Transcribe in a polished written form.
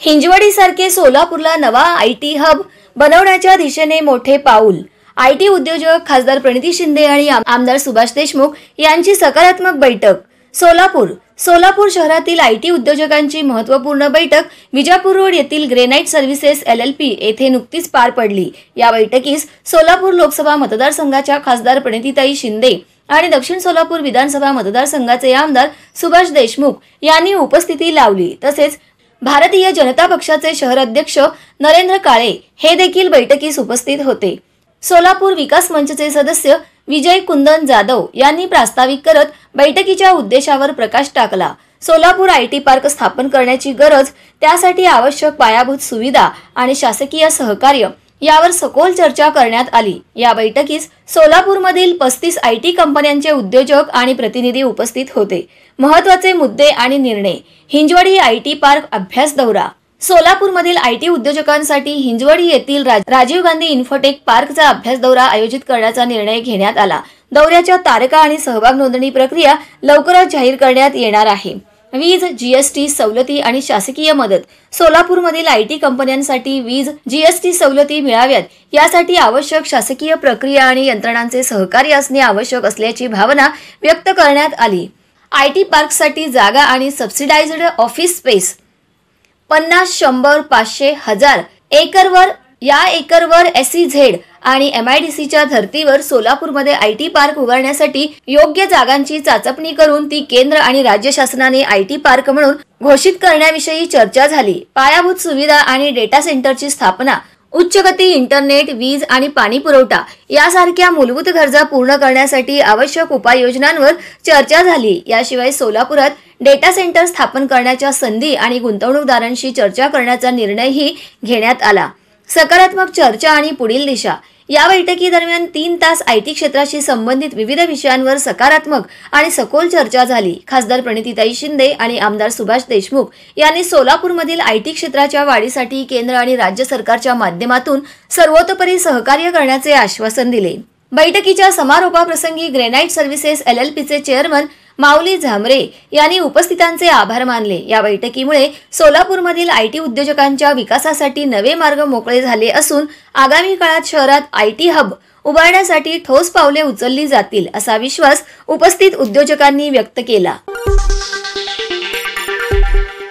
हिंजवडीसारखे सोलापूरला नवा IT hub बनवण्याच्या दिशेने मोठे पाऊल। आयटी उद्योजक खासदार प्रणिती शिंदे आणि आमदार सुभाष देशमुख यांची सकारात्मक बैठक। सोलापूर शहरातील आयटी उद्योजकांची महत्त्वपूर्ण बैठक विजापूर रोड येथील ग्रेनाइट सर्व्हिसेस LLP येथे नुकतीच पार पडली। या बैठकीस सोलापूर लोकसभा मतदारसंघाच्या खासदार प्रणितीताई शिंदे आणि दक्षिण सोलापूर विधानसभा मतदारसंघाचे आमदार सुभाष देशमुख यांनी उपस्थिती लावली। तसेच भारतीय जनता पक्षाचे शहर अध्यक्ष नरेंद्र काळे हे देखील बैठकीस उपस्थित होते। सोलापूर विकास मंचचे सदस्य विजय कुंदन जाधव यांनी प्रास्ताविक करत बैठकीच्या उद्देशावर प्रकाश टाकला। सोलापूर आयटी पार्क स्थापन करण्याची गरज, त्यासाठी आवश्यक पायाभूत सुविधा आणि शासकीय सहकार्य यावर सखोल चर्चा करण्यात आली। या बैठकीस सोलापूरमधील 35 आयटी कंपन्यांचे उद्योजक आणि प्रतिनिधी उपस्थित होते। महत्त्वाचे मुद्दे आणि निर्णय। हिंजवडी आयटी पार्क अभ्यास दौरा। सोलापूरमधील आयटी उद्योजकांसाठी हिंजवडी येथील राजीव गांधी इन्फोटेक पार्कचा अभ्यास दौरा आयोजित करण्याचा निर्णय घेण्यात आला। दौऱ्याच्या तारखा आणि सहभाग नोंदणी प्रक्रिया लवकरच जाहीर करण्यात येणार आहे। वीज, GST सवलती आणि शासकीय मदत। सोलापूरमधील आयटी कंपन्यांसाठी वीज, GST सवलती मिळाव्यात यासाठी आवश्यक शासकीय प्रक्रिया आणि यंत्रणांचे सहकार्य असणे आवश्यक असल्याची भावना व्यक्त करण्यात आली। आयटी पार्कसाठी जागा आणि सबसिडाइज्ड ऑफिस स्पेस 50, 100, 500, 1000 एकरवर SEZ आणि MIDCच्या धर्तीवर सोलापूरमध्ये आयटी पार्क उभारण्यासाठी योग्य जागांची चाचपणी करून ती केंद्र आणि राज्य शासनाने आयटी पार्क म्हणून घोषित करण्याविषयी चर्चा झाली। पायाभूत सुविधा आणि डेटा सेंटरची स्थापना, उच्च गती इंटरनेट, वीज आणि पाणी पुरवठा यासारख्या मूलभूत गरजा पूर्ण करण्यासाठी आवश्यक उपाययोजनांवर चर्चा झाली। याशिवाय सोलापुरात डेटा सेंटर स्थापन करण्याच्या संधी आणि गुंतवणूकदारांशी चर्चा करण्याचा निर्णयही घेण्यात आला। सकारात्मक चर्चा आणि पुढील दिशा। या बैठकीदरम्यान 3 तास आयटी क्षेत्राशी संबंधित विविध विषयांवर सकारात्मक आणि सखोल चर्चा झाली। खासदार प्रणितीताई शिंदे आणि आमदार सुभाष देशमुख यांनी सोलापूरमधील आयटी क्षेत्राच्या वाढीसाठी केंद्र आणि राज्य सरकारच्या माध्यमातून सर्वतोपरी सहकार्य करण्याचे आश्वासन दिले। बैठकीच्या समारोपाप्रसंगी ग्रेनाइट सर्व्हिसेस LLPचे चेअरमन माऊली झामरे यांनी उपस्थितांचे आभार मानले। या बैठकीमुळे सोलापूरमधील आयटी उद्योजकांच्या विकासासाठी नवे मार्ग मोकळे झाले असून आगामी काळात शहरात आयटी हब उभारण्यासाठी ठोस पावले उचलली जातील असा विश्वास उपस्थित उद्योजकांनी व्यक्त केला।